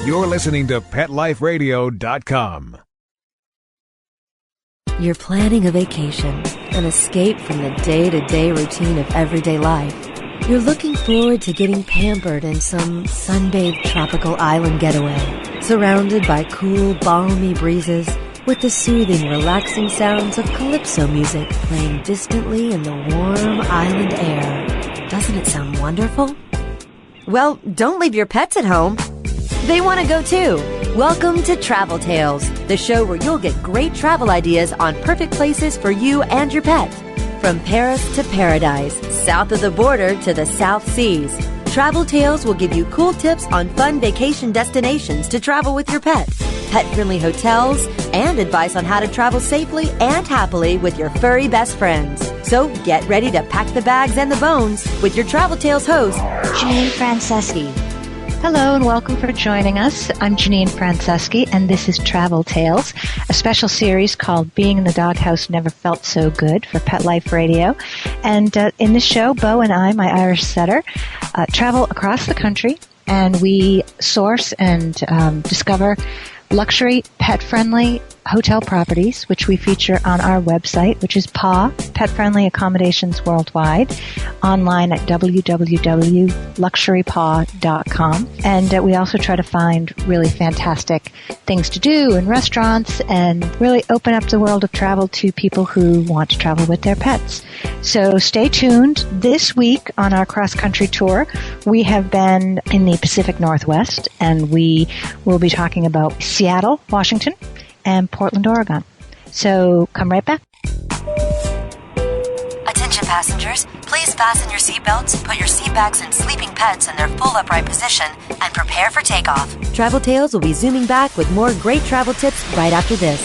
You're listening to PetLifeRadio.com. You're planning a vacation, an escape from the day-to-day routine of everyday life. You're looking forward to getting pampered in some sunbathed tropical island getaway, surrounded by cool, balmy breezes, with the soothing, relaxing sounds of calypso music playing distantly in the warm island air. Doesn't it sound wonderful? Well, don't leave your pets at home. They want to go too. Welcome to Travel Tales, the show where you'll get great travel ideas on perfect places for you and your pet. From Paris to paradise, south of the border to the South Seas, Travel Tales will give you cool tips on fun vacation destinations to travel with your pet, pet-friendly hotels, and advice on how to travel safely and happily with your furry best friends. So get ready to pack the bags and the bones with your Travel Tales host, Janine Franceschi. Hello and welcome for joining us. I'm Janine Franceschi and this is Travel Tales, a special series called Being in the Doghouse Never Felt So Good for Pet Life Radio. And in this show, Beau and I, my Irish setter, travel across the country and we source and discover luxury, pet-friendly hotel properties, which we feature on our website, which is PAW, Pet Friendly Accommodations Worldwide, online at www.luxurypaw.com. And we also try to find really fantastic things to do in restaurants and really open up the world of travel to people who want to travel with their pets. So stay tuned. This week on our cross-country tour, we have been in the Pacific Northwest, and we will be talking about Seattle, Washington, and Portland, Oregon. So come right back. Attention passengers, please fasten your seatbelts, put your seat backs and sleeping pets in their full upright position, and prepare for takeoff. Travel Tales will be zooming back with more great travel tips right after this.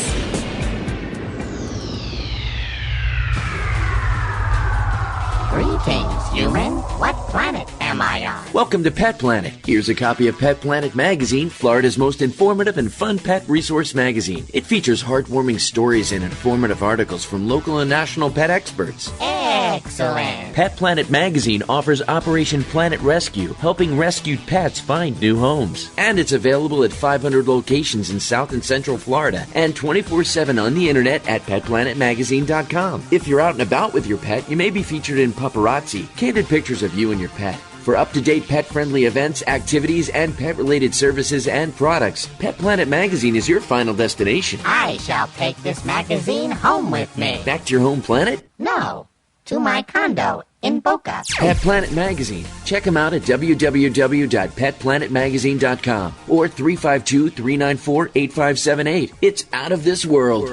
Greetings, human. What planet am I on? Welcome to Pet Planet. Here's a copy of Pet Planet Magazine, Florida's most informative and fun pet resource magazine. It features heartwarming stories and informative articles from local and national pet experts. Excellent. Pet Planet Magazine offers Operation Planet Rescue, helping rescued pets find new homes. And it's available at 500 locations in South and Central Florida and 24/7 on the internet at petplanetmagazine.com. If you're out and about with your pet, you may be featured in Paparazzi, candid pictures of you and your pet. For up-to-date pet-friendly events, activities, and pet-related services and products, Pet Planet Magazine is your final destination. I shall take this magazine home with me. Back to your home planet? No, to my condo in Boca. Pet Planet Magazine. Check them out at www.petplanetmagazine.com or 352-394-8578. It's out of this world.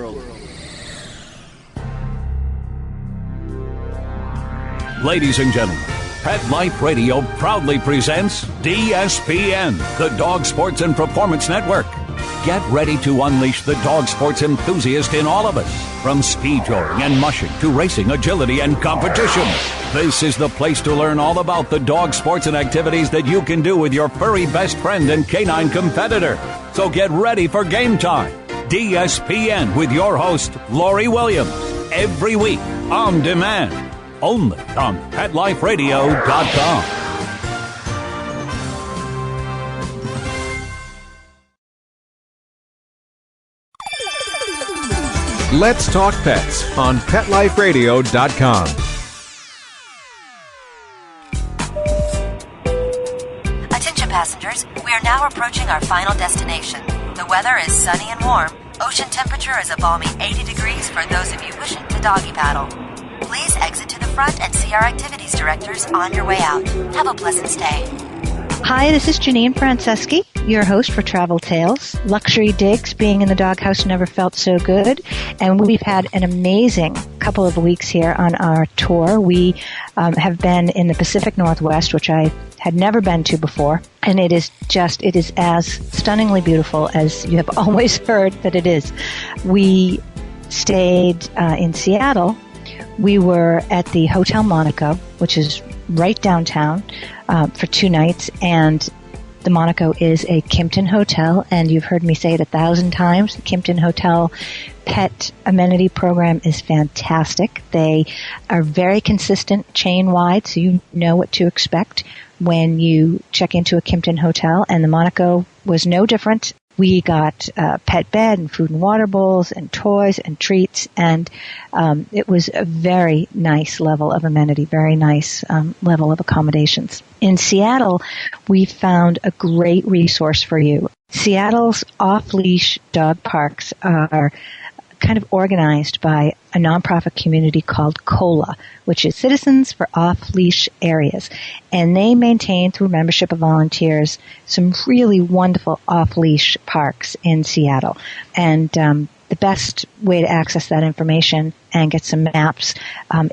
Ladies and gentlemen, Pet Life Radio proudly presents DSPN, the Dog Sports and Performance Network. Get ready to unleash the dog sports enthusiast in all of us. From speed joring and mushing to racing, agility, and competition. This is the place to learn all about the dog sports and activities that you can do with your furry best friend and canine competitor. So get ready for game time. DSPN with your host, Lori Williams. Every week, on demand. Only on PetLifeRadio.com. Let's Talk Pets on PetLifeRadio.com. Attention passengers, we are now approaching our final destination. The weather is sunny and warm. Ocean temperature is a balmy 80 degrees for those of you wishing to doggy paddle. Please exit to the front and see our activities directors on your way out. Have a pleasant stay. Hi, this is Janine Franceschi, your host for Travel Tales. Luxury digs, being in the doghouse never felt so good. And we've had an amazing couple of weeks here on our tour. We have been in the Pacific Northwest, which I had never been to before. And it is as stunningly beautiful as you have always heard that it is. We stayed in Seattle. We were at the Hotel Monaco, which is right downtown, for 2 nights, and the Monaco is a Kimpton hotel, and you've heard me say it 1,000 times. The Kimpton Hotel pet amenity program is fantastic. They are very consistent chain-wide, so you know what to expect. when you check into a Kimpton hotel, and the Monaco was no different. We got a pet bed and food and water bowls and toys and treats, and it was a very nice level of amenity, very nice level of accommodations. In Seattle, we found a great resource for you. Seattle's off-leash dog parks are kind of organized by a nonprofit community called COLA, which is Citizens for Off-Leash Areas. And they maintain, through membership of volunteers, some really wonderful off-leash parks in Seattle. And the best way to access that information and get some maps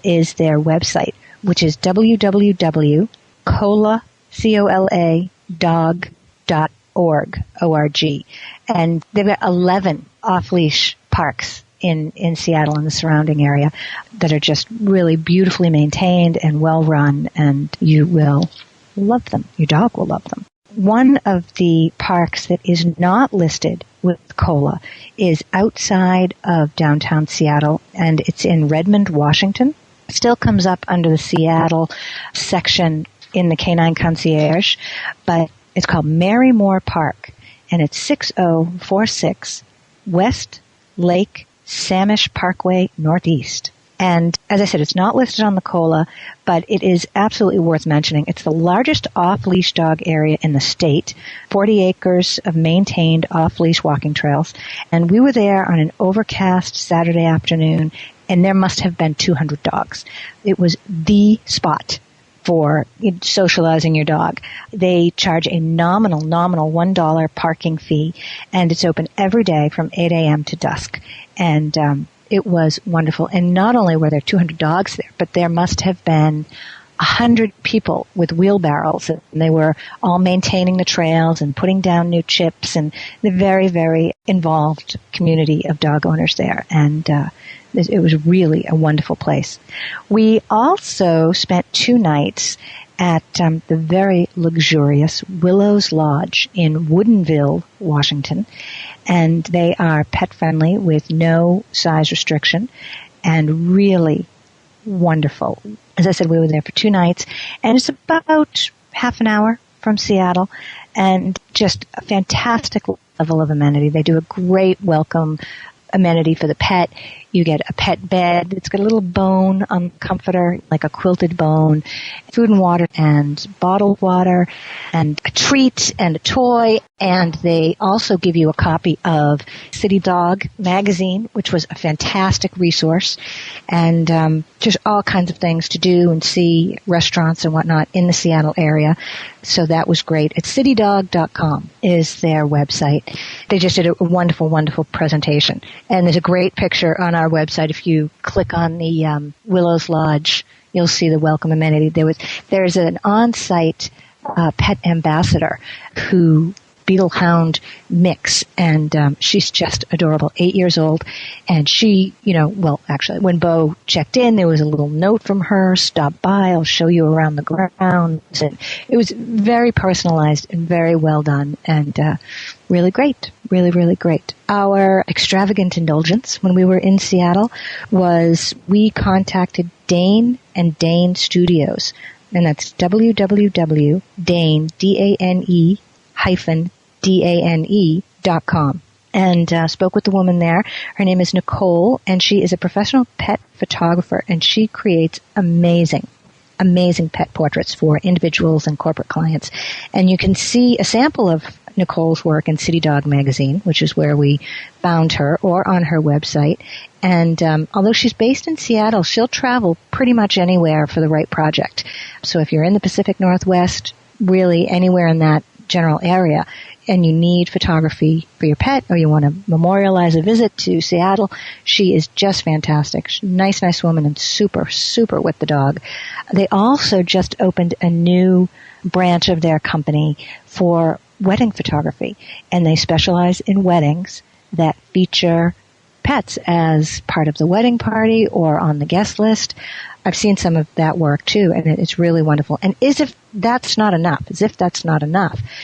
is their website, which is www.coladog.org. O-R-G. And they've got 11 off-leash parks in Seattle and the surrounding area that are just really beautifully maintained and well run, and you will love them. Your dog will love them. One of the parks that is not listed with COLA is outside of downtown Seattle, and it's in Redmond, Washington. It still comes up under the Seattle section in the Canine Concierge, but it's called Marymore Park, and it's 6046 West Lake Samish Parkway Northeast. And as I said, it's not listed on the COLA, but it is absolutely worth mentioning. It's the largest off-leash dog area in the state, 40 acres of maintained off-leash walking trails. And we were there on an overcast Saturday afternoon, and there must have been 200 dogs. It was the spot for socializing your dog. They charge a nominal $1 parking fee, and it's open every day from 8 a.m. to dusk. And it was wonderful. And not only were there 200 dogs there, but there must have been 100 people with wheelbarrows, and they were all maintaining the trails and putting down new chips, and the very, very involved community of dog owners there. And it was really a wonderful place. We also spent 2 nights at the very luxurious Willows Lodge in Woodinville, Washington. And they are pet-friendly with no size restriction and really wonderful. As I said, we were there for 2 nights, and it's about half an hour from Seattle, and just a fantastic level of amenity. They do a great welcome amenity for the pet. You get a pet bed. It's got a little bone on the comforter, like a quilted bone, food and water and bottled water, and a treat and a toy. And they also give you a copy of City Dog magazine, which was a fantastic resource, and just all kinds of things to do and see, restaurants and whatnot in the Seattle area. So that was great. It's citydog.com is their website. They just did a wonderful, wonderful presentation. And there's a great picture on our website. If you click on the Willows Lodge, you'll see the welcome amenity. There's an on-site pet ambassador who Beetle Hound mix, and she's just adorable, 8 years old. And she, actually, when Beau checked in, there was a little note from her, stop by, I'll show you around the grounds. And it was very personalized and very well done, and really great, really, really great. Our extravagant indulgence when we were in Seattle was we contacted Dane and Dane Studios, and that's www.dane, DANE-DANE.com, and spoke with the woman there. Her name is Nicole, and she is a professional pet photographer, and she creates amazing pet portraits for individuals and corporate clients. And you can see a sample of Nicole's work in City Dog magazine, which is where we found her, or on her website. And although she's based in Seattle, she'll travel pretty much anywhere for the right project. So if you're in the Pacific Northwest, really anywhere in that general area, and you need photography for your pet, or you want to memorialize a visit to Seattle, she is just fantastic. She's a nice woman, and super, super with the dog. They also just opened a new branch of their company for wedding photography, and they specialize in weddings that feature pets as part of the wedding party or on the guest list. I've seen some of that work too, and it's really wonderful. And as if that's not enough,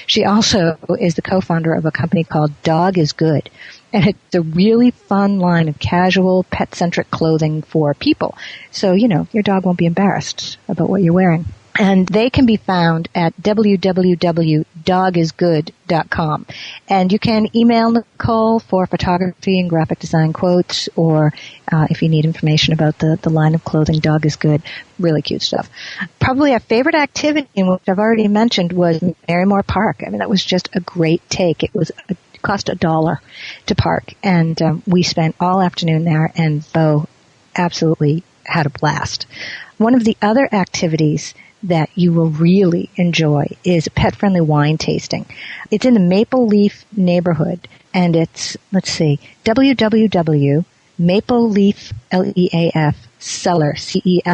she also is the co-founder of a company called Dog is Good. And it's a really fun line of casual, pet-centric clothing for people. So, your dog won't be embarrassed about what you're wearing. And they can be found at www.dogisgood.com. And you can email Nicole for photography and graphic design quotes, or if you need information about the line of clothing, Dog is Good. Really cute stuff. Probably our favorite activity, which I've already mentioned, was Marymore Park. I mean, that was just a great take. It cost $1 to park. And we spent all afternoon there, and Beau absolutely had a blast. One of the other activities that you will really enjoy is pet-friendly wine tasting. It's in the Maple Leaf neighborhood, and it's, www.mapleleaf, L-E-A-F, cellar, cellar.com.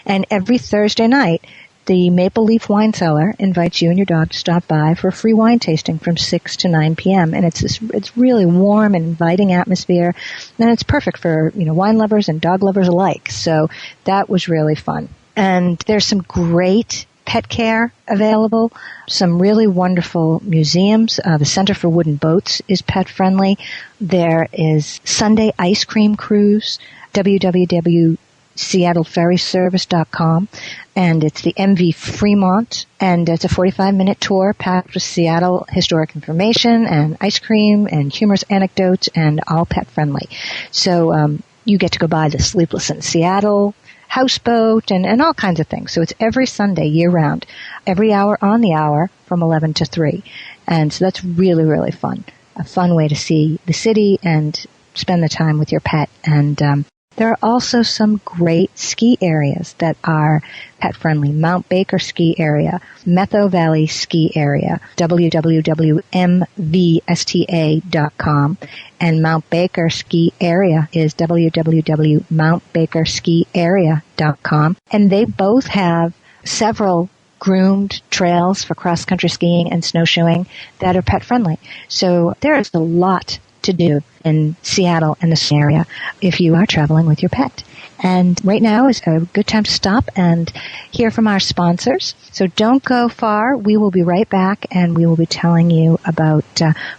And every Thursday night, the Maple Leaf Wine Cellar invites you and your dog to stop by for a free wine tasting from 6 to 9 p.m. And it's really warm and inviting atmosphere, and it's perfect for, wine lovers and dog lovers alike. So that was really fun. And there's some great pet care available, some really wonderful museums. The Center for Wooden Boats is pet friendly. There is Sunday Ice Cream Cruise, www.seattleferryservice.com, and it's the MV Fremont, and it's a 45-minute tour packed with Seattle historic information and ice cream and humorous anecdotes, and all pet friendly. So you get to go by the Sleepless in Seattle houseboat and all kinds of things. So it's every Sunday year round, every hour on the hour from 11 to 3. And so that's really, really fun. A fun way to see the city and spend the time with your pet. And there are also some great ski areas that are pet-friendly. Mount Baker Ski Area, Metho Valley Ski Area, www.mvsta.com. And Mount Baker Ski Area is www.mountbakerskiarea.com. And they both have several groomed trails for cross-country skiing and snowshoeing that are pet-friendly. So there is a lot to do in Seattle and the area if you are traveling with your pet. And right now is a good time to stop and hear from our sponsors. So don't go far. We will be right back, and we will be telling you about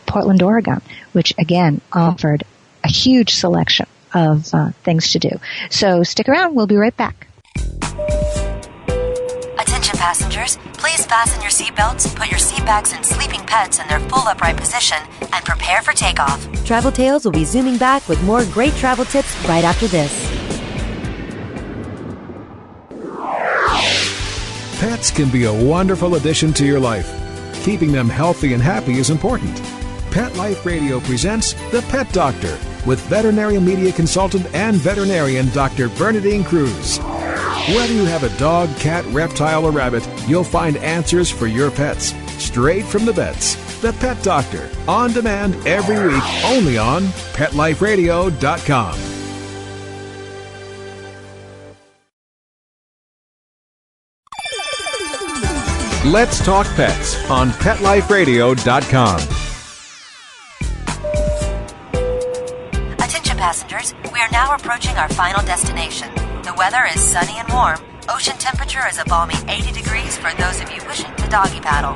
Portland, Oregon, which again offered a huge selection of things to do. So stick around. We'll be right back. Attention passengers, please fasten your seatbelts, put your seat backs and sleeping pets in their full upright position, and prepare for takeoff. Travel Tales will be zooming back with more great travel tips right after this. Pets can be a wonderful addition to your life. Keeping them healthy and happy is important. Pet Life Radio presents The Pet Doctor with veterinary media consultant and veterinarian Dr. Bernadine Cruz. Whether you have a dog, cat, reptile, or rabbit, you'll find answers for your pets straight from the vets. The Pet Doctor, on demand every week, only on PetLifeRadio.com. Let's Talk Pets on PetLifeRadio.com. Attention passengers, we are now approaching our final destination. The weather is sunny and warm. Ocean temperature is a balmy 80 degrees for those of you wishing to doggy paddle.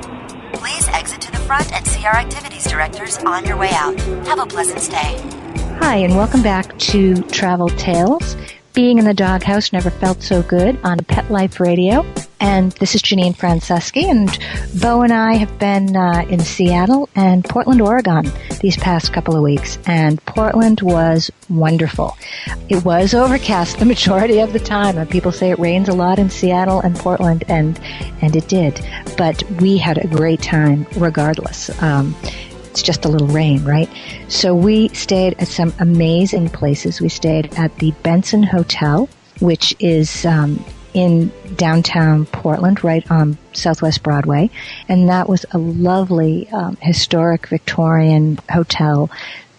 Please exit to the front and see our activities directors on your way out. Have a pleasant stay. Hi, and welcome back to Travel Tales. Being in the doghouse never felt so good on Pet Life Radio. And this is Janine Franceschi, and Beau and I have been in Seattle and Portland, Oregon these past couple of weeks, and Portland was wonderful. It was overcast the majority of the time, and people say it rains a lot in Seattle and Portland, and it did, but we had a great time regardless. It's just a little rain, right? So we stayed at some amazing places. We stayed at the Benson Hotel, which is in downtown Portland, right on Southwest Broadway. And that was a lovely, historic Victorian hotel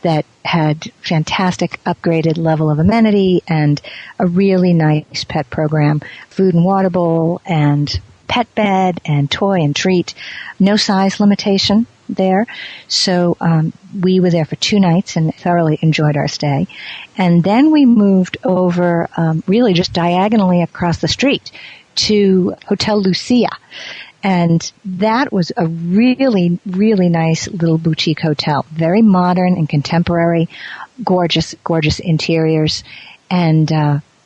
that had fantastic upgraded level of amenity and a really nice pet program, food and water bowl and pet bed and toy and treat. No size limitation there. So we were there for 2 nights and thoroughly enjoyed our stay. And then we moved over really just diagonally across the street to Hotel Lucia. And that was a really, really nice little boutique hotel. Very modern and contemporary, gorgeous, gorgeous interiors. And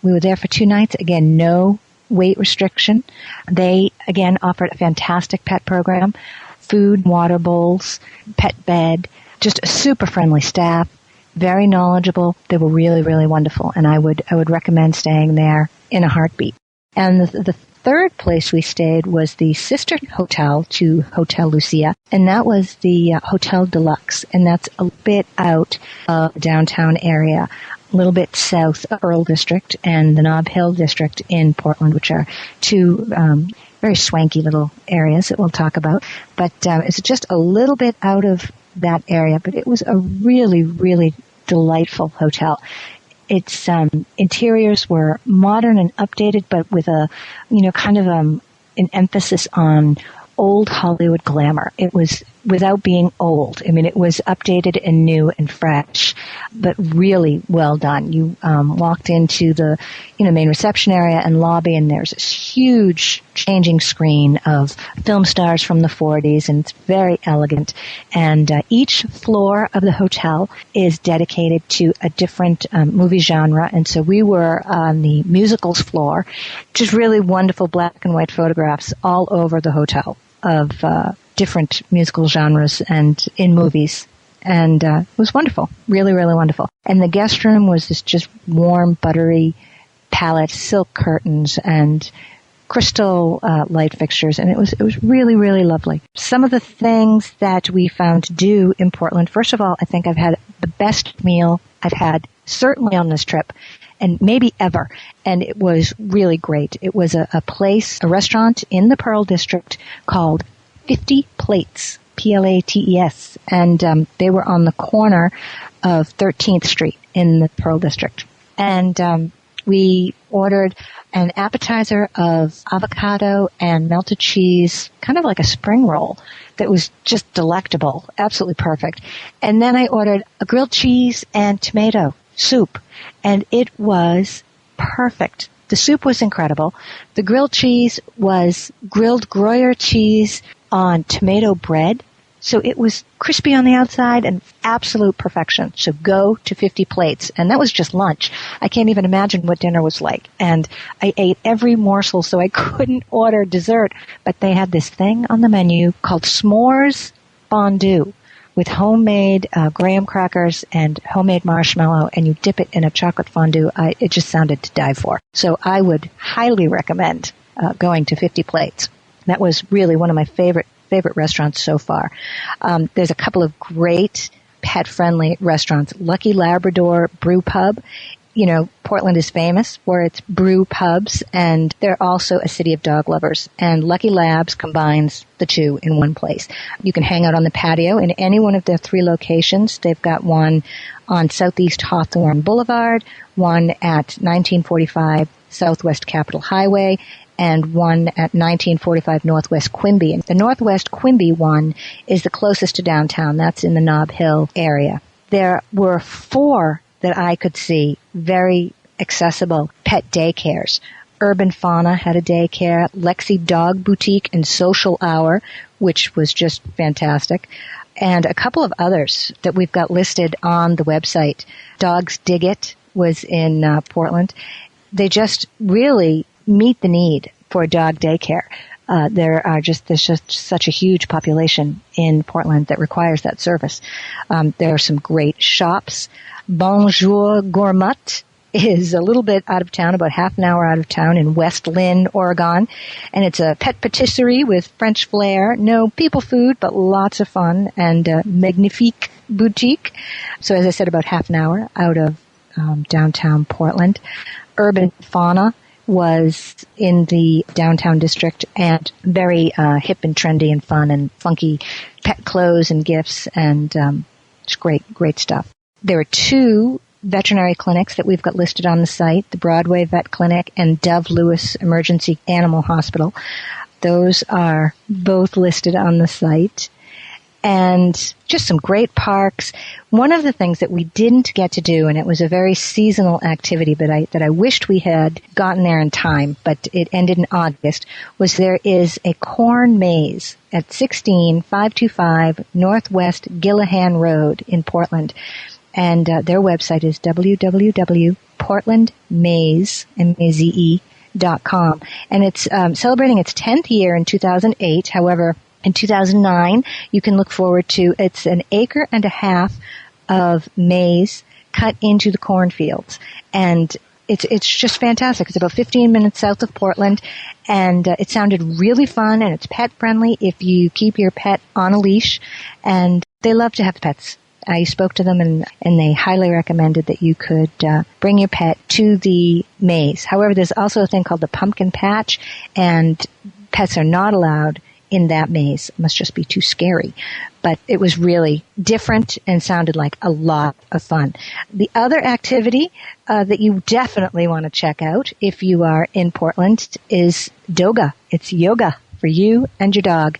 we were there for 2 nights. Again, no weight restriction. They, again, offered a fantastic pet program, food, water bowls, pet bed, just a super friendly staff, very knowledgeable. They were really, really wonderful, and I would recommend staying there in a heartbeat. And the third place we stayed was the sister hotel to Hotel Lucia, and that was the Hotel Deluxe, and that's a bit out of the downtown area, a little bit south of Earl District and the Nob Hill District in Portland, which are two very swanky little areas that we'll talk about. But it's just a little bit out of that area, but it was a really, really delightful hotel. Its interiors were modern and updated, but with a, kind of an emphasis on old Hollywood glamour. It was without being old. I mean, it was updated and new and fresh, but really well done. You walked into the main reception area and lobby, and there's this huge changing screen of film stars from the 40s, and it's very elegant. And each floor of the hotel is dedicated to a different movie genre, and so we were on the musicals floor, just really wonderful black and white photographs all over the hotel of different musical genres and in movies. And it was wonderful. Really, really wonderful. And the guest room was this just warm, buttery palette, silk curtains, and crystal light fixtures. And it was really, really lovely. Some of the things that we found to do in Portland, first of all, I think I've had the best meal I've had certainly on this trip, and maybe ever. And it was really great. It was a restaurant in the Pearl District called 50 Plates, Plates. And they were on the corner of 13th Street in the Pearl District. And we ordered an appetizer of avocado and melted cheese, kind of like a spring roll that was just delectable, absolutely perfect. And then I ordered a grilled cheese and tomato soup, and it was perfect. The soup was incredible. The grilled cheese was grilled Gruyere cheese on tomato bread, so it was crispy on the outside and absolute perfection. So go to 50 Plates. And that was just lunch. I can't even imagine what dinner was like. And I ate every morsel, so I couldn't order dessert. But they had this thing on the menu called s'mores fondue with homemade graham crackers and homemade marshmallow, and you dip it in a chocolate fondue. It just sounded to die for. So I would highly recommend going to 50 Plates. That was really one of my favorite restaurants so far. There's a couple of great pet-friendly restaurants. Lucky Labrador Brew Pub. Portland is famous for its brew pubs, and they're also a city of dog lovers. And Lucky Labs combines the two in one place. You can hang out on the patio in any one of their 3 locations. They've got one on Southeast Hawthorne Boulevard, one at 1945 Southwest Capitol Highway, and one at 1945 Northwest Quimby. And the Northwest Quimby one is the closest to downtown. That's in the Nob Hill area. There were 4 that I could see very accessible pet daycares. Urban Fauna had a daycare, Lexi Dog Boutique and Social Hour, which was just fantastic, and a couple of others that we've got listed on the website. Dogs Dig It was in Portland. They just really meet the need for dog daycare. There's just such a huge population in Portland that requires that service. There are some great shops. Bone-Jour Gour Mutt is a little bit out of town, about half an hour out of town in West Lynn, Oregon. And it's a pet patisserie with French flair. No people food, but lots of fun, and a magnifique boutique. So as I said, about half an hour out of downtown Portland. Urban Fauna was in the downtown district, and very hip and trendy and fun and funky pet clothes and gifts, and just great stuff. There are 2 veterinary clinics that we've got listed on the site, the Broadway Vet Clinic and Dove Lewis Emergency Animal Hospital. Those are both listed on the site. And just some great parks. One of the things that we didn't get to do, and it was a very seasonal activity, but that I wished we had gotten there in time, but it ended in August, was there is a corn maze at 16525 Northwest Gillahan Road in Portland. And their website is www.portlandmaze, PetLifeRadio.com. And it's celebrating its 10th year in 2008. However, in 2009, you can look forward to, it's an acre and a half of maize cut into the cornfields. And it's just fantastic. It's about 15 minutes south of Portland, and it sounded really fun, and it's pet friendly if you keep your pet on a leash, and they love to have pets. I spoke to them, and they highly recommended that you could bring your pet to the maze. However, there's also a thing called the pumpkin patch, and pets are not allowed in that maze. It must just be too scary. But it was really different and sounded like a lot of fun. The other activity that you definitely want to check out if you are in Portland is Doga. It's yoga for you and your dog.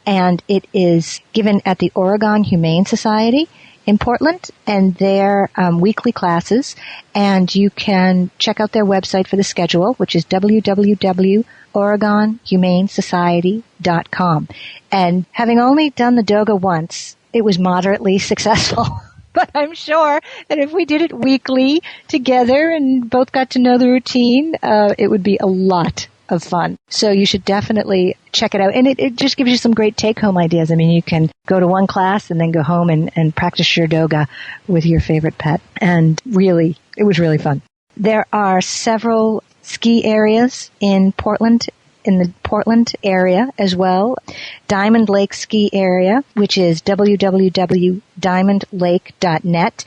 And it is given at the Oregon Humane Society in Portland, and their weekly classes, and you can check out their website for the schedule, which is www.OregonHumaneSociety.com. And having only done the Doga once, it was moderately successful. But I'm sure that if we did it weekly together and both got to know the routine, it would be a lot of fun. So you should definitely check it out. And it just gives you some great take-home ideas. I mean, you can go to one class and then go home and practice your Doga with your favorite pet. And really, it was really fun. There are several ski areas in Portland, in the Portland area as well. Diamond Lake Ski Area, which is www.diamondlake.net.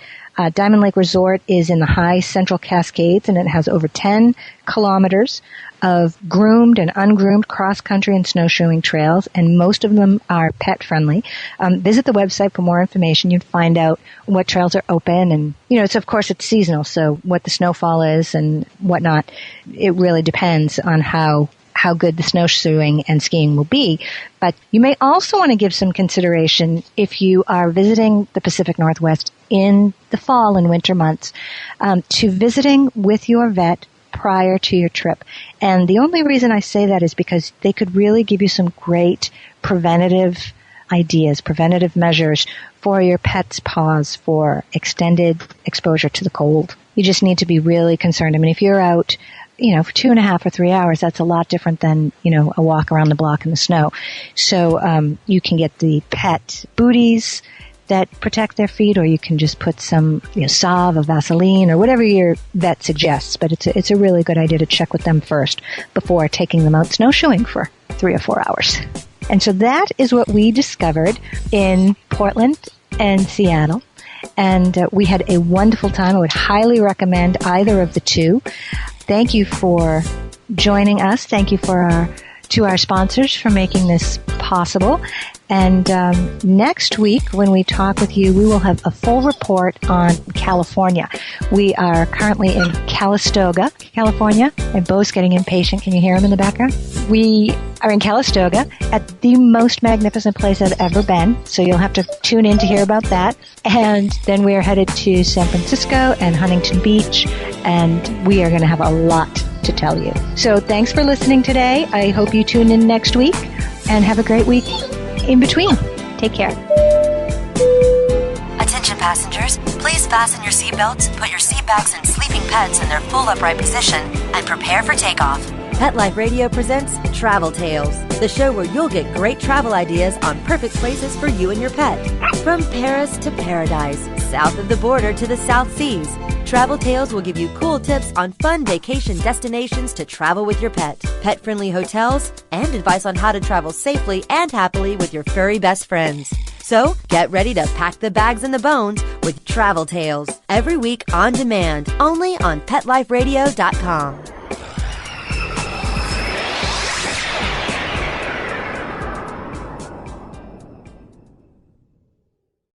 Diamond Lake Resort is in the high Central Cascades, and it has over 10 kilometers of groomed and ungroomed cross-country and snowshoeing trails, and most of them are pet-friendly. Visit the website for more information. You'd find out what trails are open, and, of course, it's seasonal, so what the snowfall is and whatnot, it really depends on how good the snowshoeing and skiing will be. But you may also want to give some consideration if you are visiting the Pacific Northwest in the fall and winter months, to visiting with your vet prior to your trip. And the only reason I say that is because they could really give you some great preventative ideas, preventative measures for your pet's paws for extended exposure to the cold. You just need to be really concerned. I mean, if you're out, for 2.5 or 3 hours, that's a lot different than, a walk around the block in the snow. So, you can get the pet booties that protect their feet, or you can just put some, salve or Vaseline or whatever your vet suggests. But it's a really good idea to check with them first before taking them out snowshoeing for 3 or 4 hours. And so that is what we discovered in Portland and Seattle. And we had a wonderful time. I would highly recommend either of the two. Thank you for joining us. Thank you to our sponsors for making this possible. And next week, when we talk with you, we will have a full report on California. We are currently in Calistoga, California, and Beau's getting impatient. Can you hear him in the background? We are in Calistoga at the most magnificent place I've ever been, so you'll have to tune in to hear about that. And then we are headed to San Francisco and Huntington Beach, and we are going to have a lot to tell you. So thanks for listening today. I hope you tune in next week, and have a great week in between. Take care. Attention passengers, please fasten your seatbelts, put your seat backs and sleeping pets in their full upright position, and prepare for takeoff. Pet Life Radio presents Travel Tales, the show where you'll get great travel ideas on perfect places for you and your pet. From Paris to paradise, south of the border to the South Seas, Travel Tales will give you cool tips on fun vacation destinations to travel with your pet, pet-friendly hotels, and advice on how to travel safely and happily with your furry best friends. So, get ready to pack the bags and the bones with Travel Tales, every week on demand, only on PetLifeRadio.com.